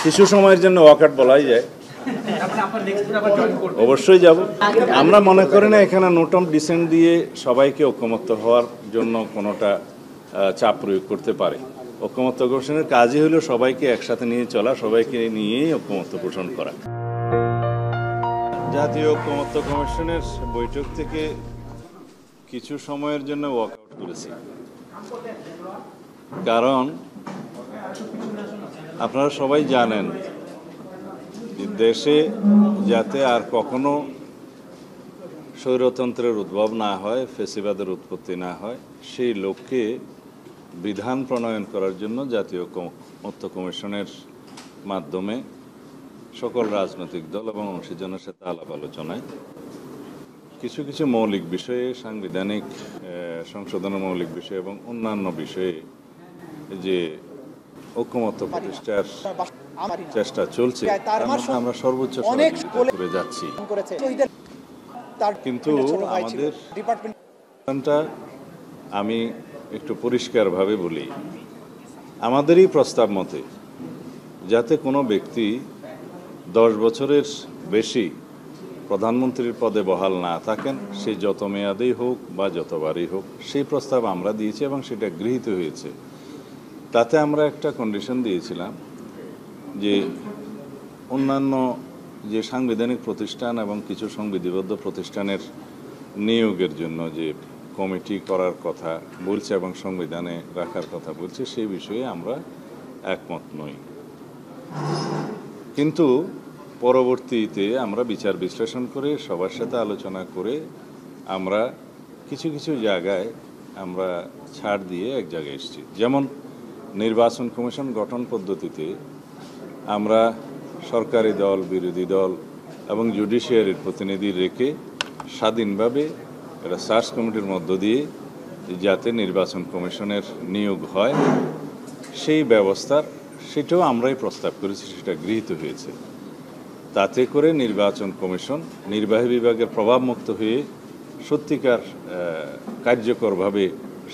কিছু সময়ের জন্য ওয়াকআউট বলাই যায়, অবশ্যই যাব। আমরা মনে করি না এখানে নোট অফ ডিসেন্ট দিয়ে সবাইকে ঐক্যমত্য হওয়ার জন্য কোনোটা চাপ প্রয়োগ করতে পারে। ঐক্যমত্য কমিশনের কাজই হলো সবাইকে একসাথে নিয়ে চলা, সবাইকে নিয়েই ঐক্যমত্য পোষণ করা। জাতীয় ঐক্যমত্য কমিশনের বৈঠক থেকে কিছু সময়ের জন্য ওয়াকআউট করেছি, কারণ আপনারা সবাই জানেন যে দেশে যাতে আর কখনো স্বৈরতন্ত্রের উদ্ভব না হয়, ফ্যাসিবাদের উৎপত্তি না হয়, সেই লক্ষ্যে বিধান প্রণয়ন করার জন্য জাতীয় ঐক্যমত্য কমিশনের মাধ্যমে সকল রাজনৈতিক দল এবং অংশীজনের সাথে আলাপ আলোচনায় কিছু কিছু মৌলিক বিষয়ে, সাংবিধানিক সংশোধনের মৌলিক বিষয় এবং অন্যান্য বিষয়ে যে ঐক্যমত্য প্রতিষ্ঠার চেষ্টা চলছে, আমরা সর্বোচ্চ সহযোগিতা করে যাচ্ছি। কিন্তু আমাদের ডিপার্টমেন্টটা, আমি একটু পরিষ্কারভাবে বলি, আমাদেরই প্রস্তাব মতে যাতে কোনো ব্যক্তি 10 বছরের বেশি প্রধানমন্ত্রীর পদে বহাল না থাকেন, সে যত মেয়াদেই হোক বা যতবারই হোক, সেই প্রস্তাব আমরা দিয়েছি এবং সেটা গৃহীত হয়েছে। তাতে আমরা একটা কন্ডিশন দিয়েছিলাম যে অন্যান্য যে সাংবিধানিক প্রতিষ্ঠান এবং কিছু সংবিধিবদ্ধ প্রতিষ্ঠানের নিয়োগের জন্য যে কমিটি করার কথা বলছে এবং সংবিধানে রাখার কথা বলছে, সেই বিষয়ে আমরা একমত নই। কিন্তু পরবর্তীতে আমরা বিচার বিশ্লেষণ করে সবার সাথে আলোচনা করে আমরা কিছু কিছু জায়গায় আমরা ছাড় দিয়ে এক জায়গায় এসেছি। যেমন নির্বাচন কমিশন গঠন পদ্ধতিতে আমরা সরকারি দল, বিরোধী দল এবং জুডিশিয়ারির প্রতিনিধি রেখে স্বাধীনভাবে একটা সার্চ কমিটির মধ্য দিয়ে যাতে নির্বাচন কমিশনের নিয়োগ হয়, সেই ব্যবস্থার সেটাও আমরাই প্রস্তাব করেছি, সেটা গৃহীত হয়েছে। তাতে করে নির্বাচন কমিশন নির্বাহী বিভাগের প্রভাবমুক্ত হয়ে সত্যিকার কার্যকরভাবে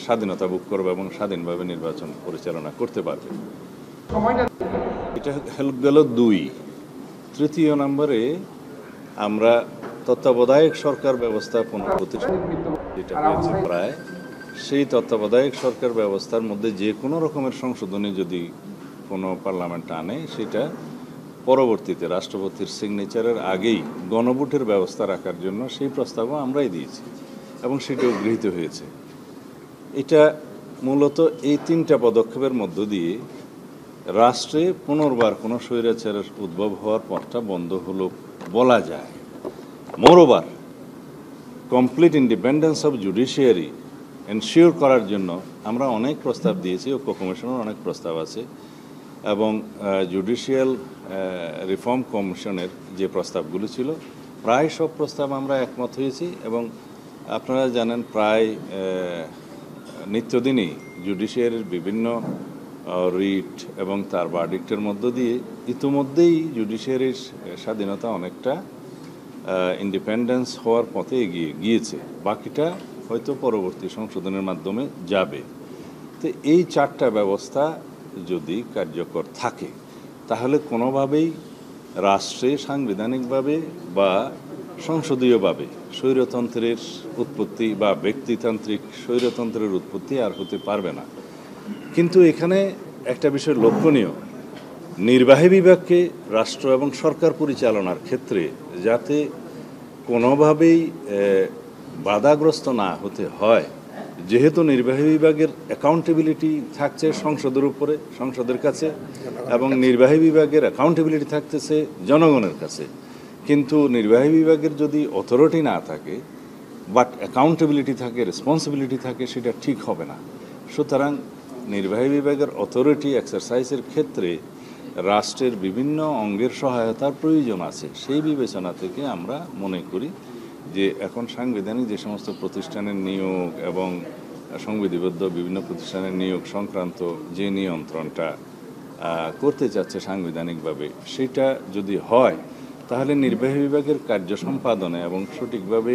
স্বাধীনতা ভোগ করবে এবং স্বাধীনভাবে নির্বাচন পরিচালনা করতে পারবে। এটা গেল 2। তৃতীয় নম্বরে আমরা তত্ত্বাবধায়ক সরকার ব্যবস্থা পুনঃপ্রতিষ্ঠা, যেটা হয়েছে প্রায়, সেই তত্ত্বাবধায়ক সরকার ব্যবস্থার মধ্যে যে কোনো রকমের সংশোধনী যদি কোনো পার্লামেন্ট আনে, সেটা পরবর্তীতে রাষ্ট্রপতির সিগনেচারের আগেই গণভোটের ব্যবস্থা রাখার জন্য সেই প্রস্তাবও আমরাই দিয়েছি এবং সেটাও গৃহীত হয়েছে। এটা মূলত এই 3টা পদক্ষেপের মধ্য দিয়ে রাষ্ট্রে পুনর্বার কোনো স্বৈরাচারের উদ্ভব হওয়ার পথটা বন্ধ হলো বলা যায়। Moreover, complete independence of judiciary ensure করার জন্য আমরা অনেক প্রস্তাব দিয়েছি, ঐক্য কমিশনের অনেক প্রস্তাব আছে এবং জুডিশিয়াল রিফর্ম কমিশনের যে প্রস্তাবগুলো ছিল, প্রায় সব প্রস্তাব আমরা একমত হয়েছি। এবং আপনারা জানেন প্রায় নিত্যদিনই জুডিশিয়ারির বিভিন্ন রিট এবং তার ভার্ডিক্টের মধ্য দিয়ে ইতিমধ্যেই জুডিশিয়ারির স্বাধীনতা অনেকটা ইন্ডিপেন্ডেন্স হওয়ার পথে এগিয়ে গিয়েছে, বাকিটা হয়তো পরবর্তী সংশোধনের মাধ্যমে যাবে। তো এই 4টা ব্যবস্থা যদি কার্যকর থাকে, তাহলে কোনোভাবেই রাষ্ট্রে সাংবিধানিকভাবে বা সংসদীয়ভাবে স্বৈরতন্ত্রের উৎপত্তি বা ব্যক্তিতান্ত্রিক স্বৈরতন্ত্রের উৎপত্তি আর হতে পারবে না। কিন্তু এখানে একটা বিষয় লক্ষণীয়, নির্বাহী বিভাগকে রাষ্ট্র এবং সরকার পরিচালনার ক্ষেত্রে যাতে কোনোভাবেই বাধাগ্রস্ত না হতে হয়, যেহেতু নির্বাহী বিভাগের অ্যাকাউন্টেবিলিটি থাকছে সংসদের উপরে, সংসদের কাছে, এবং নির্বাহী বিভাগের অ্যাকাউন্টেবিলিটি থাকতেছে জনগণের কাছে। কিন্তু নির্বাহী বিভাগের যদি অথরিটি না থাকে বাট অ্যাকাউন্টেবিলিটি থাকে, রেসপন্সিবিলিটি থাকে, সেটা ঠিক হবে না। সুতরাং নির্বাহী বিভাগের অথরিটি এক্সারসাইজের ক্ষেত্রে রাষ্ট্রের বিভিন্ন অঙ্গের সহায়তার প্রয়োজন আছে। সেই বিবেচনা থেকে আমরা মনে করি যে এখন সাংবিধানিক যে সমস্ত প্রতিষ্ঠানের নিয়োগ এবং সংবিধিবদ্ধ বিভিন্ন প্রতিষ্ঠানের নিয়োগ সংক্রান্ত যে নিয়ন্ত্রণটা করতে চাচ্ছে সাংবিধানিকভাবে, সেটা যদি হয় তাহলে নির্বাহী বিভাগের কার্য সম্পাদনে এবং সঠিকভাবে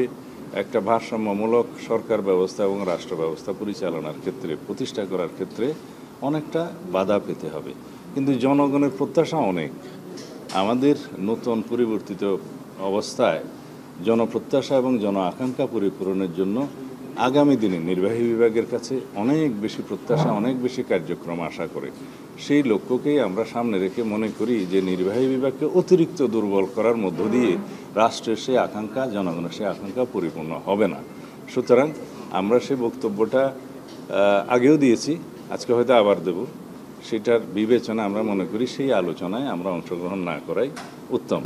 একটা ভারসাম্যমূলক সরকার ব্যবস্থা এবং রাষ্ট্র ব্যবস্থা পরিচালনার ক্ষেত্রে, প্রতিষ্ঠা করার ক্ষেত্রে অনেকটা বাধা পেতে হবে। কিন্তু জনগণের প্রত্যাশা অনেক। আমাদের নতুন পরিবর্তিত অবস্থায় জনপ্রত্যাশা এবং জন আকাঙ্ক্ষা পরিপূরণের জন্য আগামী দিনে নির্বাহী বিভাগের কাছে অনেক বেশি প্রত্যাশা, অনেক বেশি কার্যক্রম আশা করে। সেই লক্ষ্যকেই আমরা সামনে রেখে মনে করি যে নির্বাহী বিভাগকে অতিরিক্ত দুর্বল করার মধ্য দিয়ে রাষ্ট্রের সেই আকাঙ্ক্ষা, জনগণের সেই আকাঙ্ক্ষা পরিপূর্ণ হবে না। সুতরাং আমরা সেই বক্তব্যটা আগেও দিয়েছি, আজকে হয়তো আবার দেব। সেটার বিবেচনা আমরা মনে করি সেই আলোচনায় আমরা অংশগ্রহণ না করাই উত্তম।